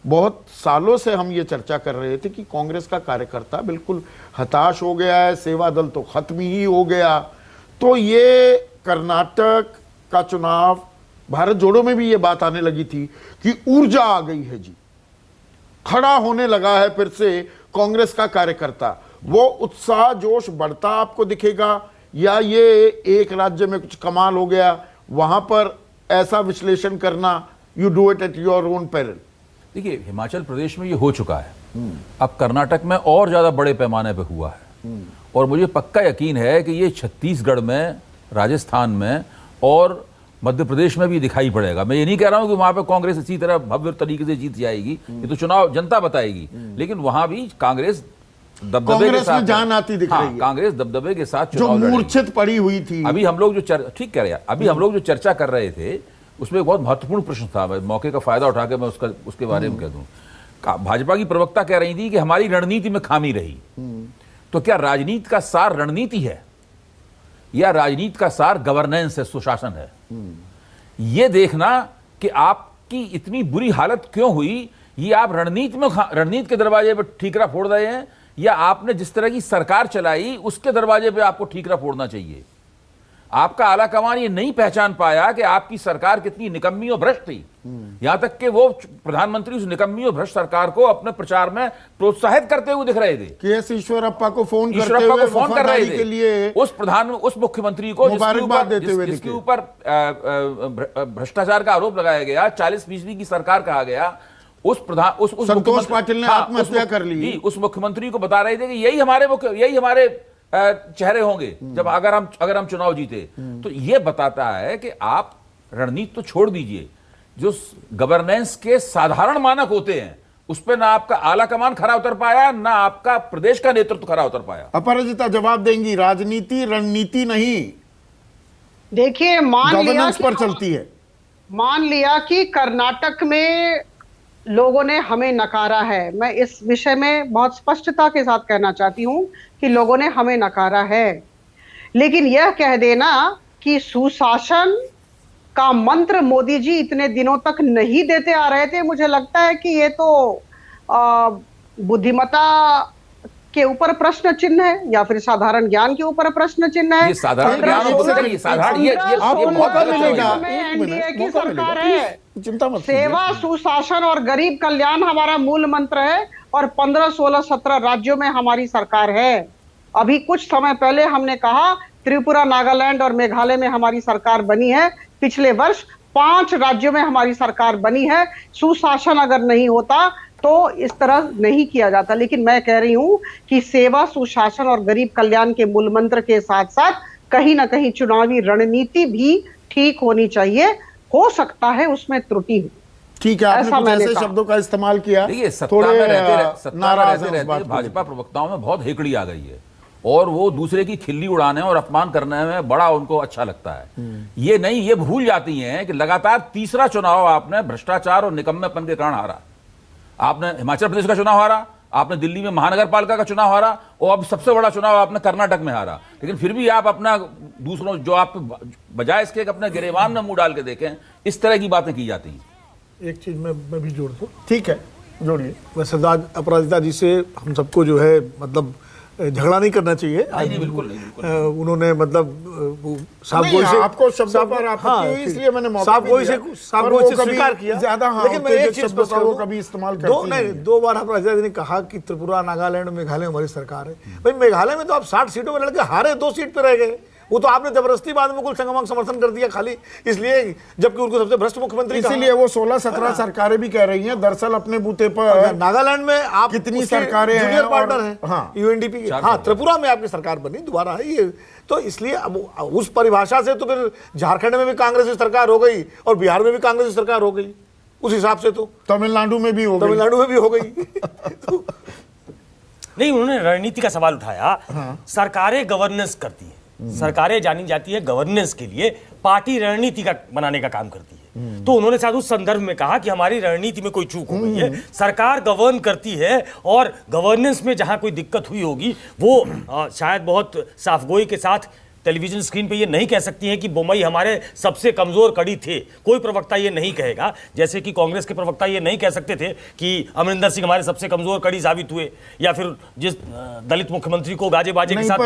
बहुत सालों से हम ये चर्चा कर रहे थे कि कांग्रेस का कार्यकर्ता बिल्कुल हताश हो गया है, सेवा दल तो खत्म ही हो गया। तो ये कर्नाटक का चुनाव, भारत जोड़ो में भी ये बात आने लगी थी कि ऊर्जा आ गई है जी, खड़ा होने लगा है फिर से कांग्रेस का कार्यकर्ता। वो उत्साह जोश बढ़ता आपको दिखेगा, या ये एक राज्य में कुछ कमाल हो गया, वहां पर ऐसा विश्लेषण करना, you do it at your own peril? देखिए, हिमाचल प्रदेश में ये हो चुका है, अब कर्नाटक में और ज्यादा बड़े पैमाने पे हुआ है, और मुझे पक्का यकीन है कि ये छत्तीसगढ़ में, राजस्थान में और मध्य प्रदेश में भी दिखाई पड़ेगा। मैं ये नहीं कह रहा हूं कि वहां पे कांग्रेस इसी तरह भव्य तरीके से जीत जाएगी, ये तो चुनाव जनता बताएगी, लेकिन वहां भी कांग्रेस दबदबे के साथ जान आती दिख रही है। कांग्रेस दबदबे के साथ जो मूर्छित पड़ी हुई थी। अभी हम लोग जो ठीक कह रहे हैं, अभी हम लोग जो चर्चा कर रहे थे उसमें एक बहुत महत्वपूर्ण प्रश्न था, मौके का फायदा उठा के मैं उसके बारे में कह दूं। भाजपा की प्रवक्ता कह रही थी कि हमारी रणनीति में खामी रही। तो क्या राजनीति का सार रणनीति है या राजनीति का सार गवर्नेंस है, सुशासन है? यह देखना कि आपकी इतनी बुरी हालत क्यों हुई, ये आप रणनीति के दरवाजे पर ठीकरा फोड़ रहे हैं, या आपने जिस तरह की सरकार चलाई उसके दरवाजे पे आपको ठीकरा फोड़ना चाहिए? आपका आला कमान ये नहीं पहचान पाया कि आपकी सरकार कितनी निकम्मी और भ्रष्ट थी, यहां तक कि वो प्रधानमंत्री उस निकम्मी और भ्रष्ट सरकार को अपने प्रचार में प्रोत्साहित करते हुए दिख रहे थे। के.एस. ईश्वरप्पा को फोन कर रहे थे के लिए उस मुख्यमंत्री को जिसके ऊपर भ्रष्टाचार का आरोप लगाया गया, 40% की सरकार कहा गया, उस संतोष पाटिल ने आत्महत्या कर ली। उस मुख्यमंत्री को बता रहे थे कि यही हमारे चेहरे होंगे जब अगर हम चुनाव जीते। तो यह बताता है कि आप रणनीति तो छोड़ दीजिए, जो गवर्नेंस के साधारण मानक होते हैं उस पर ना आपका आला कमान खरा उतर पाया, ना आपका प्रदेश का नेतृत्व खरा उतर पाया। अपराजिता जवाब देंगी, राजनीति रणनीति नहीं, देखिए गवर्नेंस पर चलती है। मान लिया कि कर्नाटक में लोगों ने हमें नकारा है, मैं इस विषय में बहुत स्पष्टता के साथ कहना चाहती हूं कि लोगों ने हमें नकारा है, लेकिन यह कह देना कि सुशासन का मंत्र मोदी जी इतने दिनों तक नहीं देते आ रहे थे, मुझे लगता है कि ये तो बुद्धिमत्ता के ऊपर प्रश्न चिन्ह है या फिर साधारण ज्ञान के ऊपर प्रश्न चिन्ह है। ये साधारण ज्ञान एनडीए की सरकार है, सेवा सुशासन और गरीब कल्याण हमारा मूल मंत्र है, और 15, 16, 17 राज्यों में हमारी सरकार है। अभी कुछ समय पहले हमने कहा त्रिपुरा, नागालैंड और मेघालय में हमारी सरकार बनी है, पिछले वर्ष 5 राज्यों में हमारी सरकार बनी है। सुशासन अगर नहीं होता तो इस तरह नहीं किया जाता, लेकिन मैं कह रही हूं कि सेवा सुशासन और गरीब कल्याण के मूल मंत्र के साथ साथ कहीं ना कहीं चुनावी रणनीति भी ठीक होनी चाहिए। हो सकता है उसमें त्रुटि हो। ठीक है, आपने कुछ ऐसे शब्दों का इस्तेमाल किया। देखिए, सत्ता में रहते भाजपा प्रवक्ताओं में बहुत हेकड़ी आ गई है, और वो दूसरे की खिल्ली उड़ाने और अपमान करने में बड़ा उनको अच्छा लगता है। ये नहीं, ये भूल जाती हैं कि लगातार तीसरा चुनाव आपने भ्रष्टाचार और निकम्मेपन के कारण हारा। आपने हिमाचल प्रदेश का चुनाव हारा, आपने दिल्ली में महानगर पालिका का चुनाव हारा, और अब सबसे बड़ा चुनाव आपने कर्नाटक में हारा। लेकिन फिर भी आप अपना दूसरों, जो आप बजाय इसके अपने गिरेबान में मुंह डाल के देखें, इस तरह की बातें की जाती हैं। एक चीज मैं भी जोड़ दूं। ठीक है, जोड़िए। वैसे अपराजिता जी से हम सबको जो है मतलब झगड़ा नहीं करना चाहिए। नहीं, बिल्कुल नहीं। उन्होंने मतलब साफ गोई से आपको शब्दों पर आपत्ति हुई, इसलिए मैंने साफ गोई से स्वीकार किया। ज्यादा लेकिन मैं एक चीज वो कभी इस्तेमाल करती नहीं। 2 बार अपराजिता जी ने कहा कि त्रिपुरा, नागालैंड, मेघालय हमारी सरकार है। भाई मेघालय में तो आप 60 सीटों में लड़के हारे, 2 सीट पे रह गए। वो तो आपने जबरदस्ती बाद में कुल संगमक समर्थन कर दिया खाली इसलिए, जबकि उनको सबसे भ्रष्ट मुख्यमंत्री, इसीलिए वो 16-17 सरकारें भी कह रही हैं। दरअसल अपने बूते पर नागालैंड में आप कितनी सरकारें हैं, जूनियर पार्टनर हैं, हाँ, यूएनडीपी, हाँ, त्रिपुरा में आपकी सरकार बनी दोबारा है ये। तो इसलिए अब उस परिभाषा से तो फिर झारखंड में भी कांग्रेस की सरकार हो गई और बिहार में भी कांग्रेस की सरकार हो गई, उस हिसाब से तो तमिलनाडु में भी हो गई। नहीं, उन्होंने रणनीति का सवाल उठाया। सरकारें गवर्नेंस करती है, सरकारें जानी जाती है गवर्नेंस के लिए, पार्टी रणनीति का बनाने का काम करती है। तो उन्होंने शायद उस संदर्भ में कहा कि हमारी रणनीति में कोई चूक हो गई है, सरकार गवर्न करती है और गवर्नेंस में जहां कोई दिक्कत हुई होगी वो शायद बहुत साफगोई के साथ टेलीविजन स्क्रीन पे ये नहीं कह सकती हैं कि बोम्मई हमारे सबसे कमजोर कड़ी थे। कोई प्रवक्ता ये नहीं कहेगा, जैसे कि कांग्रेस के प्रवक्ता ये नहीं कह सकते थे कि अमरिंदर सिंह हमारे सबसे कमजोर कड़ी साबित हुए, या फिर जिस दलित मुख्यमंत्री को गाजे बाजे के साथ